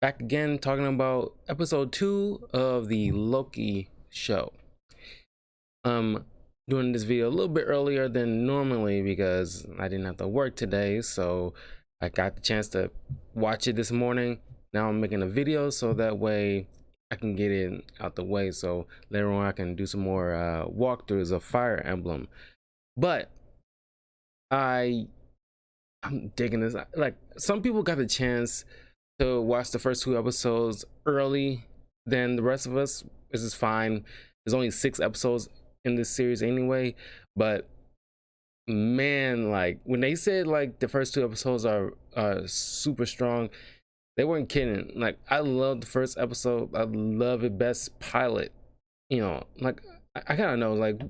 Back again talking about episode 2 of the Loki show. Um Doing this video a little bit earlier than normally because I didn't have to work today, so I got the chance to watch it this morning. Now I'm making a video so that way I can get it out the way, so later on I can do some more walkthroughs of Fire Emblem. But I'm digging this. Like, some people got the chance to watch the first 2 episodes early than the rest of us, which is fine. There's only 6 episodes in this series anyway, but man, like when they said like the first 2 episodes are super strong, they weren't kidding. Like, I love the first episode. I love it. Best pilot, like I kind of know, like,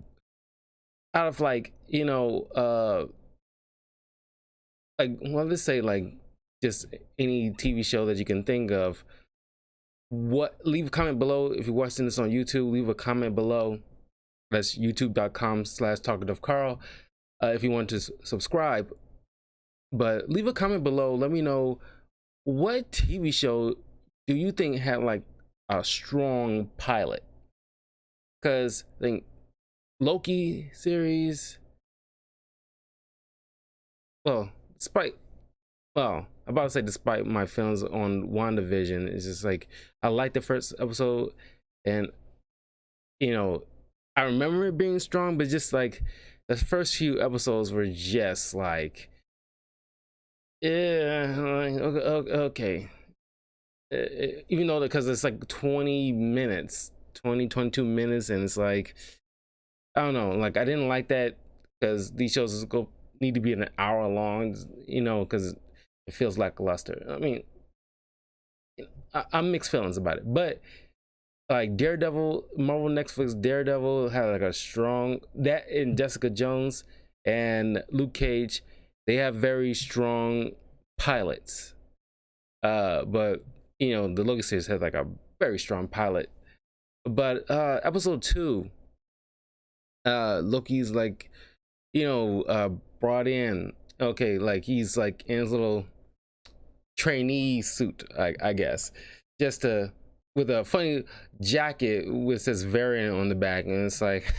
out of like, like, well, let's say like just any TV show that you can think of. Leave a comment below if you're watching this on YouTube. Leave a comment below. That's youtube.com/talkativecarl if you want to subscribe. But leave a comment below. Let me know, what TV show do you think had like a strong pilot? Because I think Loki series, well, despite I'm about to say despite my feelings on WandaVision, it's just like I like the first episode, and I remember it being strong, but just like the first few episodes were just like, yeah, like, okay. Even though, because it's like 20 minutes, 22 minutes, and it's like, I don't know, like I didn't like that, because these shows need to be an hour long, because it feels lackluster. I mean, I'm mixed feelings about it, but like Daredevil, Marvel Netflix Daredevil had like a strong, that in Jessica Jones and Luke Cage, they have very strong pilots. But the Loki series has like a very strong pilot. But episode 2, Loki's like, brought in. Okay, like he's like in his little trainee suit, I guess, just to, with a funny jacket with says variant on the back, and it's like,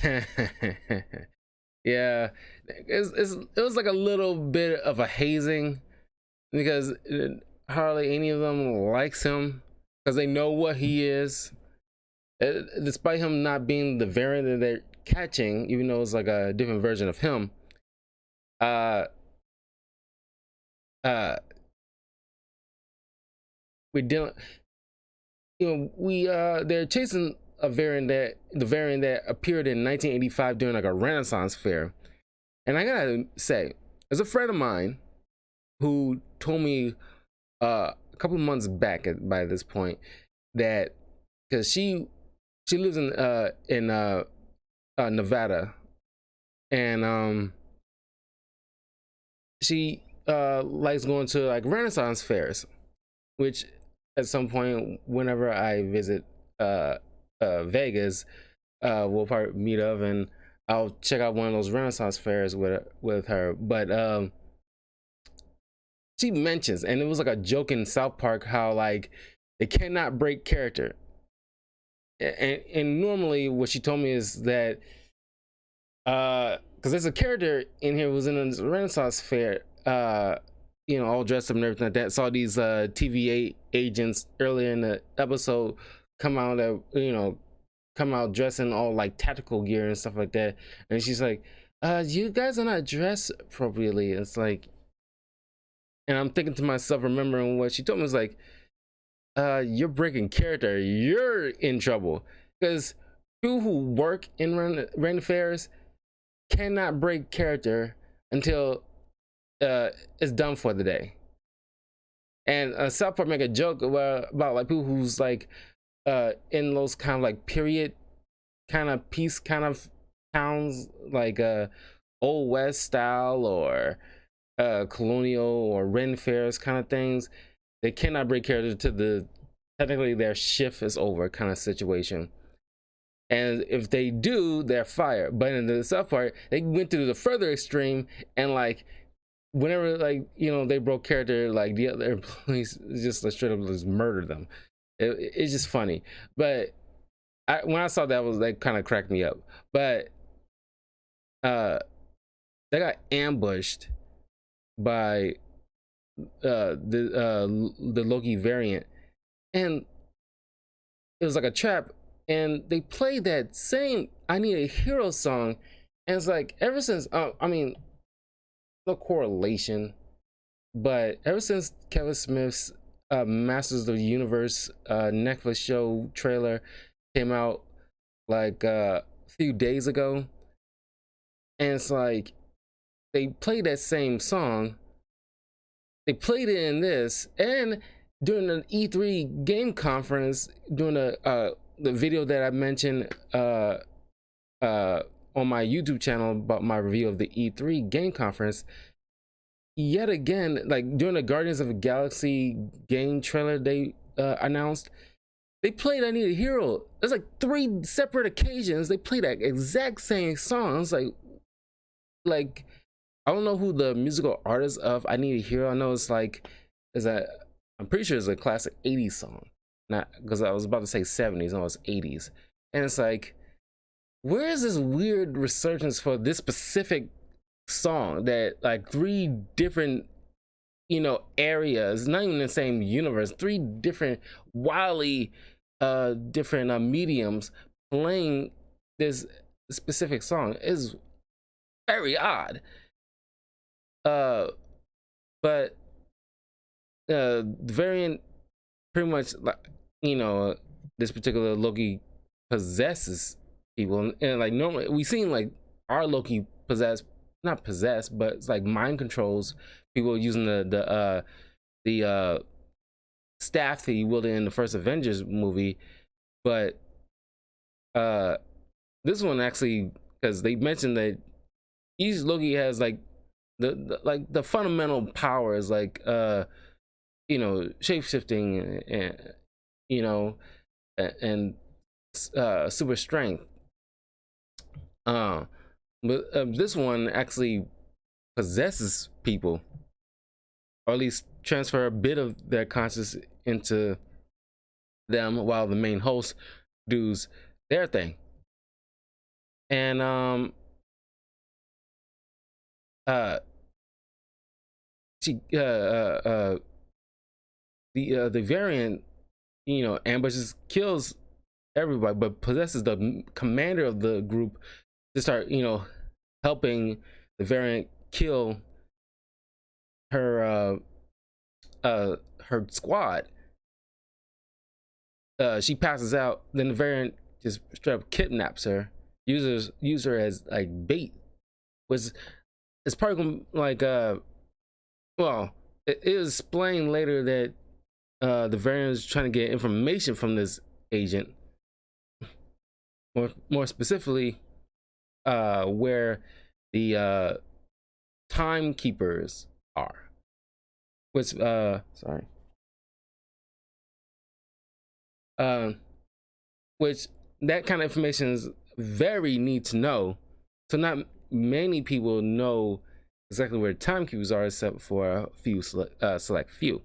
yeah, it was like a little bit of a hazing, because hardly any of them likes him, because they know what he is. Despite him not being the variant that they're catching, even though it's like a different version of him, uh, uh, we dealing, they're chasing a variant that appeared in 1985 during like a Renaissance fair. And I gotta say, there's a friend of mine who told me a couple of months back, by this point, that, because she lives in Nevada, and she likes going to like Renaissance fairs, which at some point, whenever I visit Vegas, we'll probably meet up, and I'll check out one of those Renaissance fairs with her. But she mentions, and it was like a joke in South Park, how like they cannot break character. And normally what she told me is that, because there's a character in here who was in a Renaissance fair, all dressed up and everything like that. Saw these TVA agents earlier in the episode come out dressing all like tactical gear and stuff like that. And she's like, you guys are not dressed appropriately. It's like, and I'm thinking to myself, remembering what she told me, was like, you're breaking character, you're in trouble. Because people who work in random fairs cannot break character until it's done for the day. And South Park make a joke about like people who's like in those kind of like period kind of piece kind of towns, like old west style, or colonial or Ren fairs kind of things. They cannot break character to the technically their shift is over kind of situation. And if they do, they're fired. But in the South Park, they went to the further extreme, and like whenever like they broke character, like the other employees just like, straight up just murdered them. It's just funny, but when I saw that, was like kind of cracked me up. But uh they got ambushed by the Loki variant, and it was like a trap, and they played that same "I Need a Hero" song, and it's like ever since I mean, no correlation, but ever since Kevin Smith's Masters of the Universe Netflix show trailer came out like a few days ago, and it's like they played that same song. They played it in this, and during the E3 game conference, during the video that I mentioned on my YouTube channel about my review of the E3 game conference. Yet again, like during the Guardians of the Galaxy game trailer they announced, they played "I Need a Hero." There's like 3 separate occasions they played that exact same song. It's like I don't know who the musical artist of "I Need a Hero." I know it's like I'm pretty sure it's a classic 80s song. Not because I was about to say 70s, no, it's 80s. And it's like, where is this weird resurgence for this specific song that like 3 different areas, not even the same universe, 3 different wildly different mediums playing this specific song is very odd. But the variant pretty much like this particular Loki possesses people, and like normally we seen like our Loki not possessed, but it's like mind controls people using the staff that he wielded in the first Avengers movie. But this one actually, because they mentioned that each Loki has like the fundamental powers, like shape shifting, and and super strength. But this one actually possesses people, or at least transfer a bit of their conscious into them, while the main host does their thing. And she the variant ambushes, kills everybody, but possesses the commander of the group to start helping the variant kill her her squad. She passes out, then the variant just straight up kidnaps her, use her as like bait, which is probably like well, it is explained later that the variant is trying to get information from this agent, more specifically where the timekeepers are, which sorry, which that kind of information is very need to know. So not many people know exactly where timekeepers are, except for a few select few.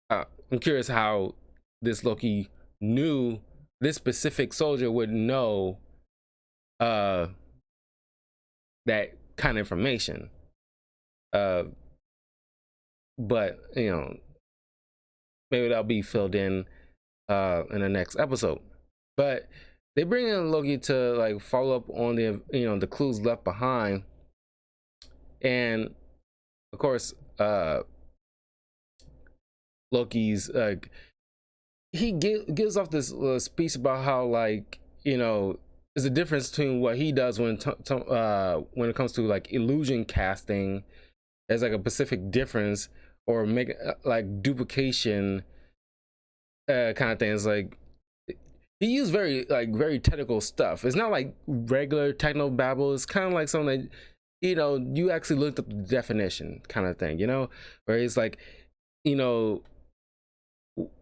I'm curious how this Loki knew this specific soldier would know that kind of information. But maybe that'll be filled in the next episode. But they bring in Loki to like follow up on the clues left behind, and of course Loki's he gives off this speech about how like there's a difference between what he does when it comes to like illusion casting. There's like a specific difference, or make like duplication kind of things. Like he used very technical stuff. It's not like regular techno babble. It's kind of like something that you actually looked up the definition kind of thing. Where he's like he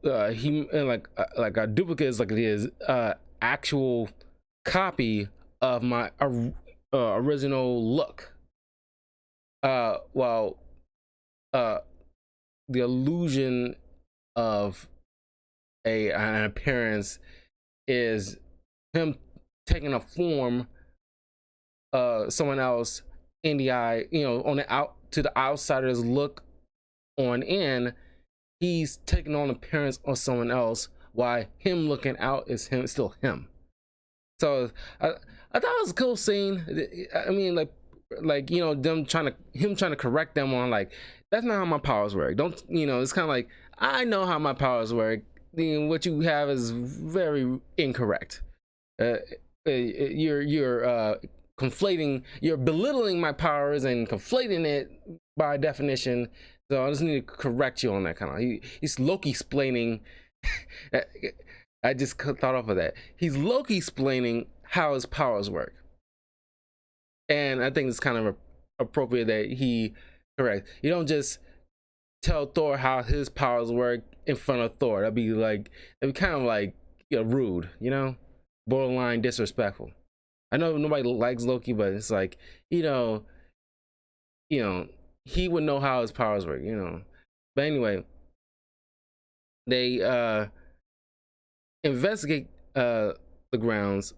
like a duplicate is like his actual copy of my original look. well, uh the illusion of an appearance is him taking a form, someone else in the eye, on the out to the outsider's look on in, he's taking on appearance of someone else, while him looking out is him, still him. So I thought it was a cool scene. I mean, like them him trying to correct them on, like, that's not how my powers work. Don't, it's kind of like, I know how my powers work. What you have is very incorrect. You're conflating, you're belittling my powers and conflating it by definition. So I just need to correct you on that kind of. He's Loki explaining. I just thought off of that. He's Loki explaining how his powers work, and I think it's kind of appropriate that he correct. You don't just tell Thor how his powers work in front of Thor. That'd be kind of like, rude, borderline disrespectful. I know nobody likes Loki, but it's like, he would know how his powers work, But anyway, they investigate the grounds.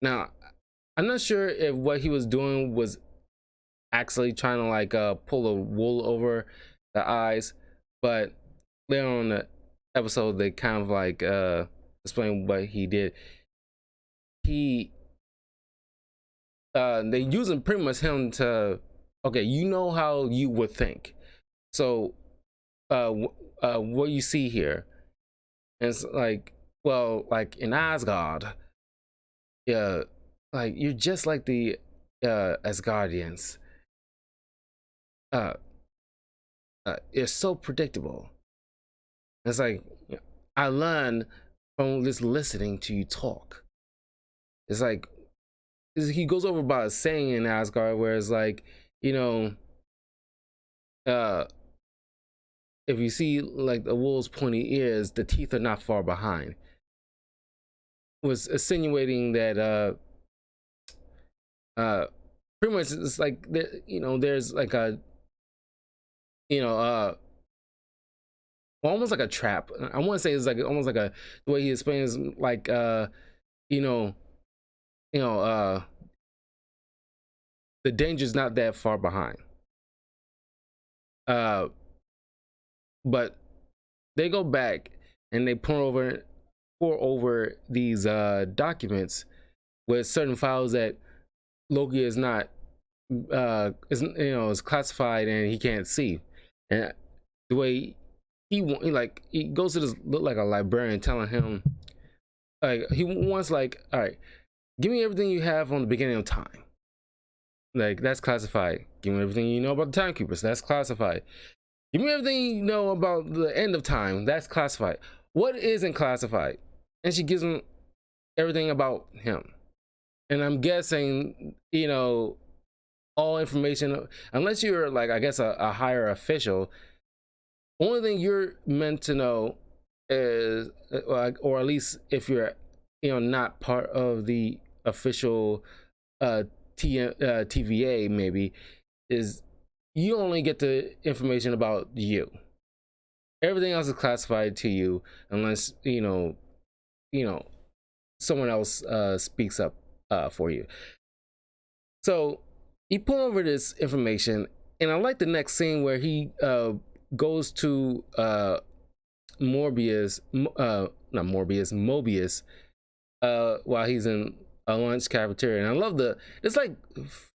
Now, I'm not sure if what he was doing was actually trying to, like, pull the wool over the eyes, but later on in the episode they kind of like explain what he did. They using pretty much him to, okay, how you would think. So what you see here, and it's like, well, like in Asgard, yeah, like you're just like the Asgardians. It's so predictable. It's like, I learned from just listening to you talk. It's like, he goes over about a saying in Asgard where it's like, if you see like the wolf's pointy ears, the teeth are not far behind. Was insinuating that pretty much it's like, there's like a, almost like a trap. I want to say it's like almost like the way he explains, like, the danger's not that far behind. But they go back and they pour over these documents with certain files that Loki is not is classified and he can't see. And the way he goes to this, look like a librarian, telling him, like, he wants, like, all right, give me everything you have on the beginning of time. Like, that's classified. Give me everything you know about the timekeepers. That's classified. Give me everything you know about the end of time. That's classified. What isn't classified? And she gives him everything about him. And I'm guessing, all information, unless you're, like, I guess a higher official, only thing you're meant to know is, or at least if you're, not part of the official TVA, maybe, is you only get the information about you. Everything else is classified to you, unless someone else speaks up for you. So he put over this information, and I like the next scene where he goes to Mobius, while he's in a lunch cafeteria. And I love it's like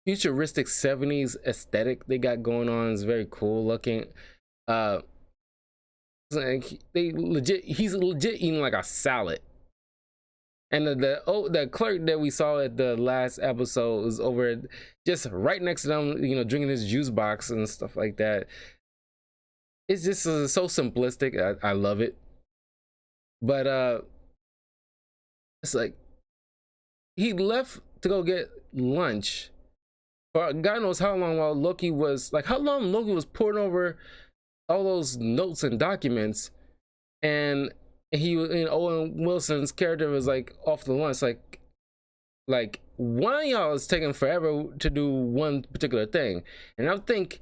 futuristic 70s aesthetic they got going on. It's very cool looking. Like he's legit eating like a salad. And the clerk that we saw at the last episode was over just right next to them, drinking his juice box and stuff like that. It's just so simplistic. I love it. But it's like he left to go get lunch, or God knows how long, while Loki was pouring over all those notes and documents, and Owen Wilson's character was like off the lunch, like one of y'all is taking forever to do one particular thing, and I think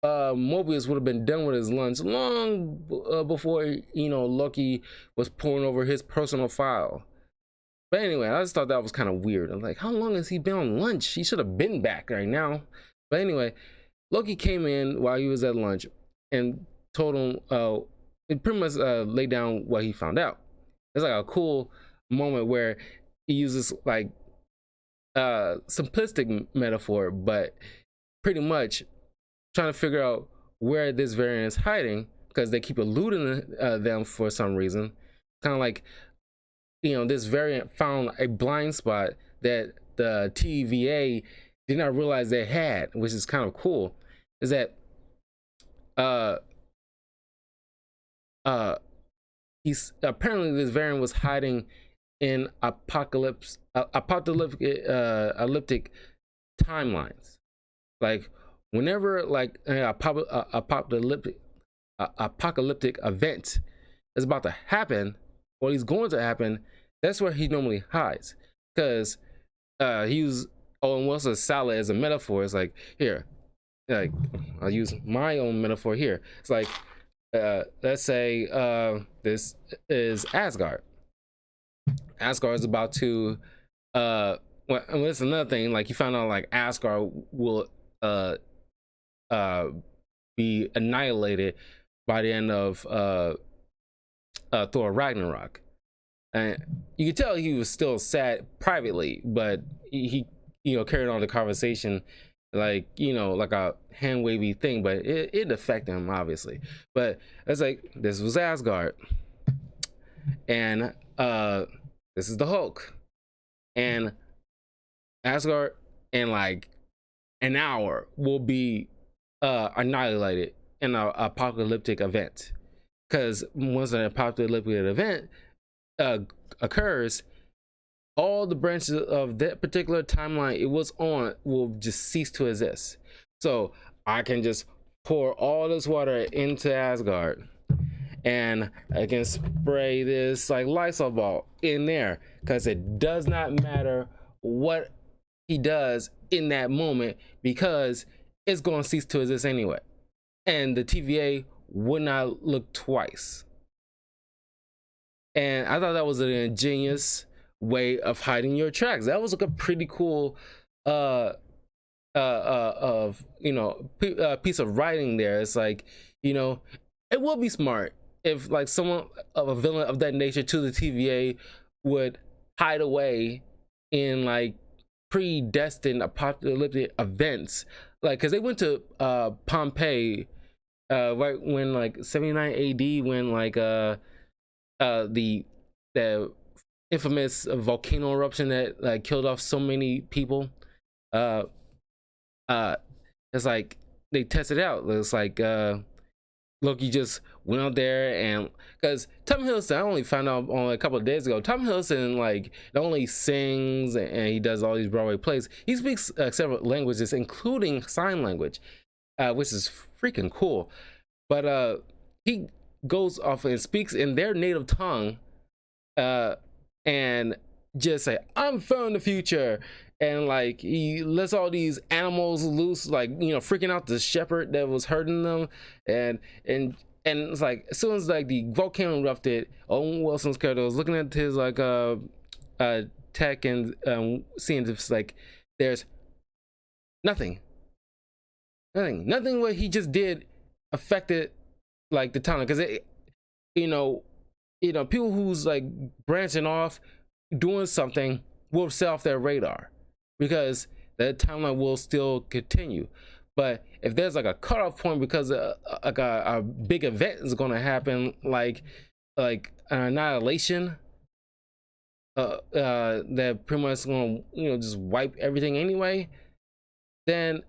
Mobius would have been done with his lunch long before Loki was pouring over his personal file. But anyway, I just thought that was kind of weird. I'm like, how long has he been on lunch? He should have been back right now. But anyway, Loki came in while he was at lunch and told him, it pretty much laid down what he found out. It's like a cool moment where he uses like simplistic metaphor, but pretty much trying to figure out where this variant is hiding, because they keep eluding them for some reason. Kind of like, this variant found a blind spot that the TVA did not realize they had, which is kind of cool. Is that he's apparently this variant was hiding in apocalyptic timelines. Like whenever like apocalyptic event is about to happen, or he's going to happen, that's where he normally hides. Because he used Owen Wilson's salad as a metaphor. It's like, here, like I'll use my own metaphor here. It's like, let's say this is Asgard. Asgard is about to well, that's another thing. Like you found out like Asgard will be annihilated by the end of Thor Ragnarok. And you could tell he was still sad privately, but he carried on the conversation like like a hand wavy thing, but it affected him obviously. But it's like, this was Asgard, and this is the Hulk, and Asgard in like an hour will be annihilated in an apocalyptic event. Because once an apocalyptic event occurs, all the branches of that particular timeline it was on will just cease to exist. So I can just pour all this water into Asgard, and I can spray this like Lysol ball in there, because it does not matter what he does in that moment, because it's going to cease to exist anyway, and the TVA would not look twice. And I thought that was an ingenious way of hiding your tracks. That was like a pretty cool piece of writing there. It's like, it would be smart if like someone of a villain of that nature to the TVA would hide away in like predestined apocalyptic events, like because they went to Pompeii right when like 79 AD, when like the infamous volcano eruption that like killed off so many people. It's like they tested out. It's like Loki just went out there, and because Tom Hiddleston, I only found out on a couple of days ago, Tom Hiddleston like not only sings and he does all these Broadway plays, he speaks several languages, including sign language, which is freaking cool. But he goes off and speaks in their native tongue, and just say, "I'm from the future," and like he lets all these animals loose, like freaking out the shepherd that was hurting them, and it's like as soon as like the volcano erupted, Owen Wilson's character was looking at his like tech and seeing if like there's nothing what he just did affected like the timeline, because it people who's like branching off doing something will set off their radar, because that timeline will still continue. But if there's like a cutoff point because like a big event is going to happen, like an annihilation that pretty much going to just wipe everything anyway, then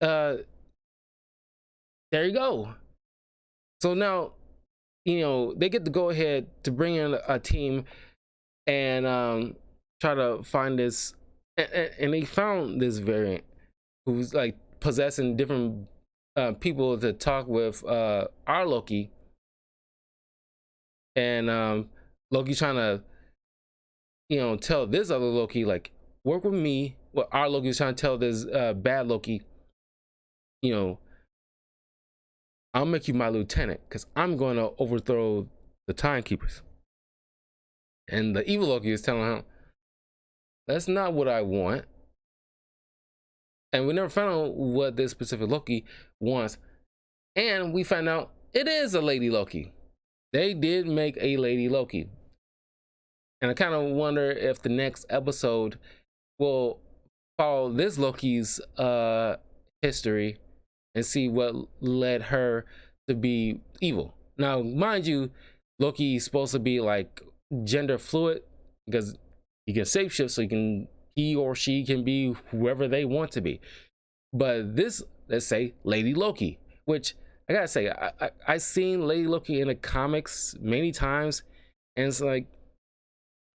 there you go. So now they get to go ahead to bring in a team and try to find this, and they found this variant who's like possessing different people to talk with our Loki, and Loki trying to tell this other Loki like, work with me. Well, our Loki is trying to tell this bad Loki, you know, I'll make you my lieutenant because I'm going to overthrow the timekeepers. And the evil Loki is telling him, that's not what I want. And we never found out what this specific Loki wants. And we found out it is a Lady Loki. They did make a Lady Loki. And I kind of wonder if the next episode will follow this Loki's history and see what led her to be evil. Now, mind you, Loki's supposed to be like gender fluid because he can shapeshift, so he or she can be whoever they want to be. But this, let's say, Lady Loki, which I gotta say, I've seen Lady Loki in the comics many times, and it's like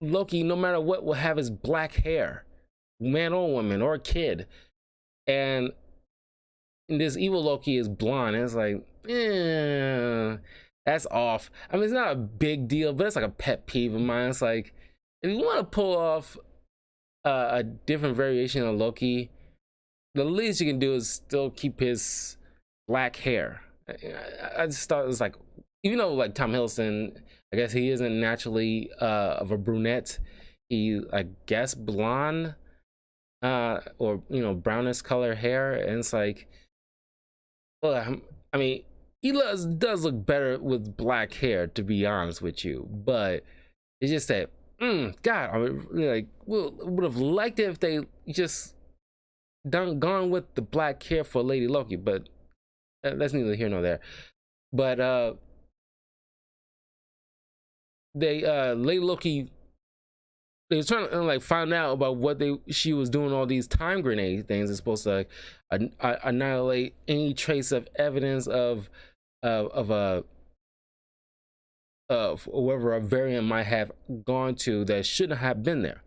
Loki, no matter what, will have his black hair, man or woman or kid, and this evil Loki is blonde, and it's like, that's off. I mean, it's not a big deal, but it's like a pet peeve of mine. It's like, if you want to pull off a different variation of Loki, the least you can do is still keep his black hair. I just thought it was like, even though like Tom Hiddleston, I guess he isn't naturally of a brunette, he, I guess, blonde or brownish color hair, and it's like, well, I mean, he does look better with black hair, to be honest with you, but it's just that God, I mean, like, would have liked it if they just gone with the black hair for Lady Loki, but that's neither here nor there. But Lady Loki, they was trying to like find out about what she was doing all these time grenade things. It's supposed to like, annihilate any trace of evidence of whoever a variant might have gone to that shouldn't have been there,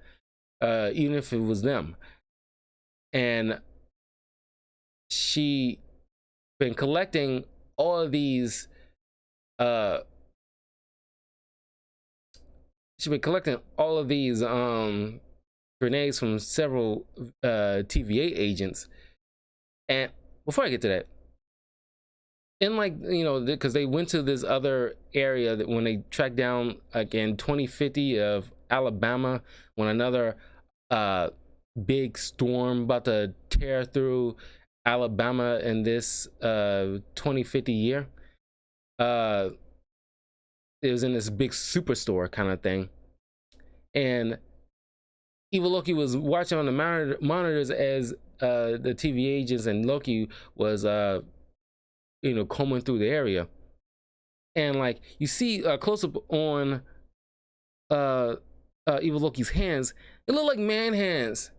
even if it was them. And she been collecting all of these grenades from several TVA agents. And before I get to that, in like, because they went to this other area that when they tracked down like in 2050 of Alabama, when another big storm about to tear through Alabama in this 2050 year, it was in this big superstore kind of thing, and evil Loki was watching on the monitors as the TV agents and Loki was combing through the area, and like you see a close-up on evil Loki's hands. It looked like man hands,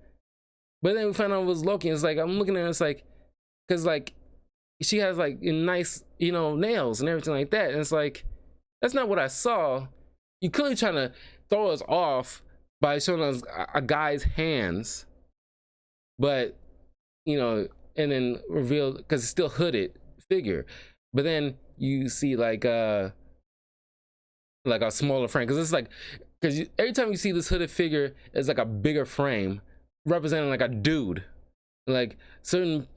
but then we found out it was Loki, and it's like, I'm looking at it, it's like, because like she has like nice nails and everything like that, and it's like, that's not what I saw. You're clearly trying to throw us off by showing us a guy's hands, but and then reveal, because it's still hooded figure, but then you see like a smaller frame, because it's like, because every time you see this hooded figure, it's like a bigger frame representing like a dude. Like certain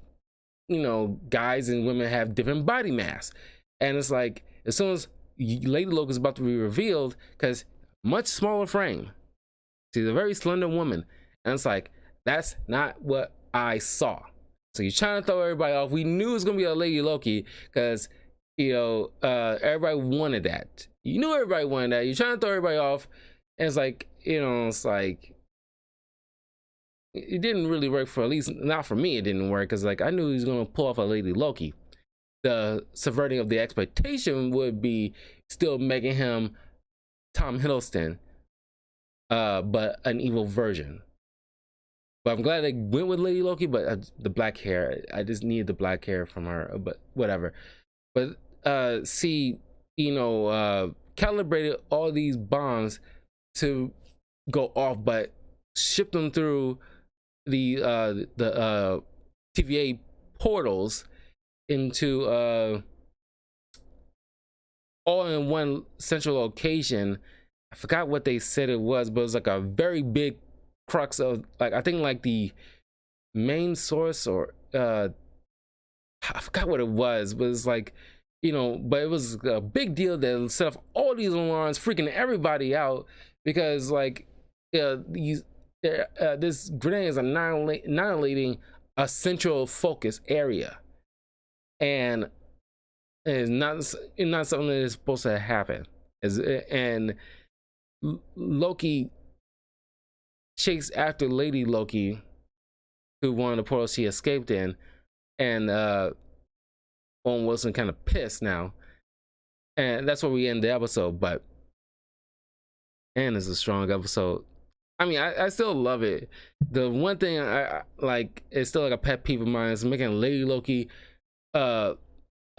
guys and women have different body mass, and it's like, as soon as Lady Loki is about to be revealed, because much smaller frame, she's a very slender woman, and it's like, that's not what I saw. So you're trying to throw everybody off. We knew it was gonna be a Lady Loki because everybody wanted that. You knew everybody wanted that. You're trying to throw everybody off, and it's like, it's like, it didn't really work, for at least not for me. It didn't work because like I knew he was gonna pull off a Lady Loki. The subverting of the expectation would be still making him Tom Hiddleston, but an evil version. But I'm glad they went with Lady Loki, but the black hair, I just needed the black hair from her, but whatever. But calibrated all these bombs to go off, but shipped them through the TVA portals into all in one central location. I forgot what they said it was, but it was like a very big crux of, like, I think like the main source, or I forgot what it was, but it's like, you know, but it was a big deal that set off all these alarms, freaking everybody out, because like these this grenade is annihilating a central focus area, and it's not something that is supposed to happen. And Loki chased after Lady Loki, who one of the portals she escaped in, and Owen Wilson kind of pissed now, and that's where we end the episode. But and it's a strong episode. I mean, I still love it. The one thing I like, it's still like a pet peeve of mine, is making Lady Loki a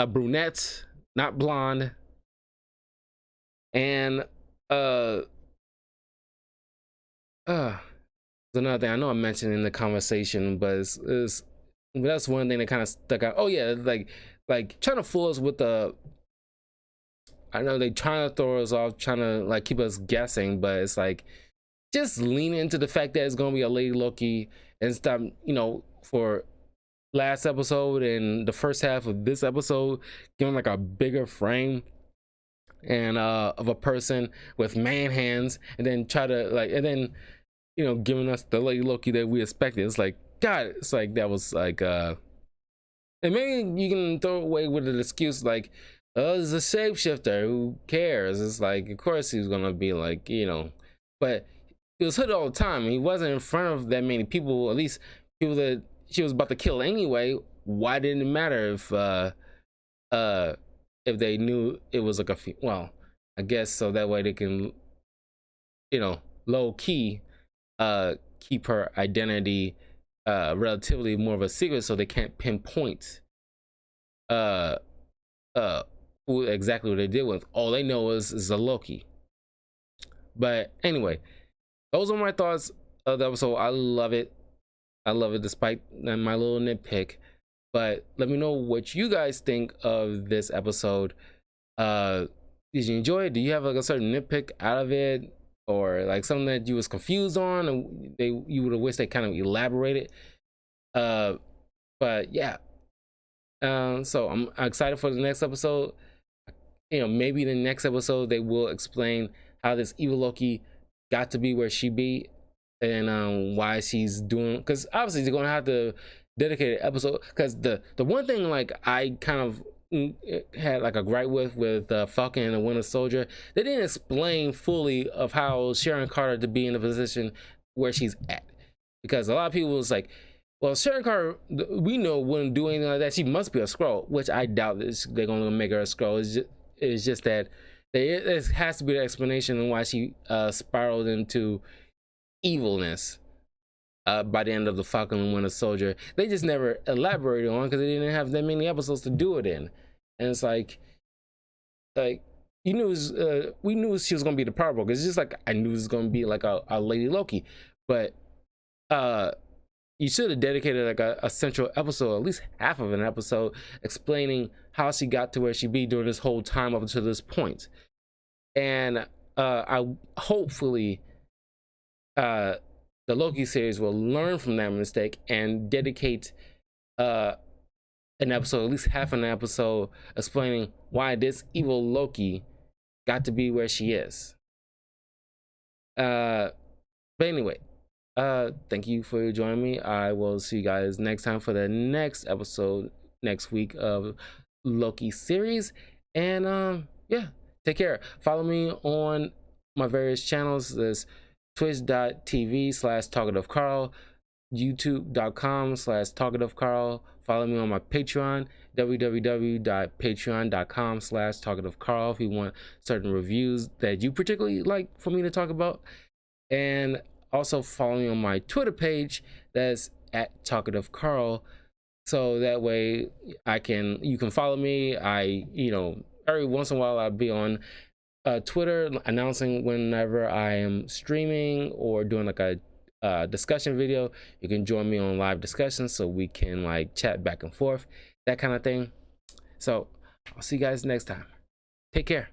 brunette, not blonde, and another thing I know I mentioned in the conversation, but that's one thing that kind of stuck out. Oh yeah, like trying to fool us with the. I know they trying to throw us off, trying to like keep us guessing, but it's like just lean into the fact that it's gonna be a Lady Loki and stop. You know, for last episode and the first half of this episode, giving like a bigger frame and of a person with man hands, and then try to like, and then, you know, giving us the Lady Loki that we expected. It's like, God, it's like that was like and maybe you can throw away with an excuse like, oh, there's a shapeshifter, who cares? It's like, of course he's gonna be like, you know, but he was hooded all the time. He wasn't in front of that many people, at least people that she was about to kill anyway. Why didn't it matter if they knew it was like well, I guess so that way they can, you know, low key keep her identity relatively more of a secret, so they can't pinpoint uh who exactly what they did with. All they know is a Loki. But anyway, those are my thoughts of the episode. I love it. I love it despite my little nitpick. But let me know what you guys think of this episode. Did you enjoy it? Do you have like a certain nitpick out of it, or like something that you was confused on and you would have wished they kind of elaborated? But yeah. So I'm excited for the next episode. You know, maybe the next episode they will explain how this evil Loki got to be where she be, and why she's doing, because obviously they're gonna have to dedicate an episode, because the one thing like I kind of had like a gripe with Falcon and the Winter Soldier, they didn't explain fully of how Sharon Carter to be in the position where she's at, because a lot of people was like, well, Sharon Carter, we know, wouldn't do anything like that. She must be a Skrull, which I doubt they're gonna make her a Skrull. It's just that there has to be an explanation on why she spiraled into evilness by the end of the Falcon and Winter Soldier. They just never elaborated on, because they didn't have that many episodes to do it in. And it's like you knew we knew she was gonna be the power broker. It's just like I knew it was gonna be like a Lady Loki, but you should have dedicated like a central episode, at least half of an episode, explaining how she got to where she be during this whole time up to this point. And I hopefully the Loki series will learn from that mistake and dedicate an episode, at least half an episode, explaining why this evil Loki got to be where she is. But anyway, thank you for joining me. I will see you guys next time for the next episode next week of Loki series. And yeah, take care. Follow me on my various channels. There's twitch.tv/talkativecarl, youtube.com/talkativecarl. Follow me on my Patreon, www.patreon.com/talkativecarl, if you want certain reviews that you particularly like for me to talk about. And also follow me on my Twitter page, that's @talkativecarl, so that way you can follow me. You know, every once in a while I'll be on Twitter announcing whenever I am streaming or doing like a discussion video. You can join me on live discussions so we can like chat back and forth, that kind of thing. So I'll see you guys next time. Take care.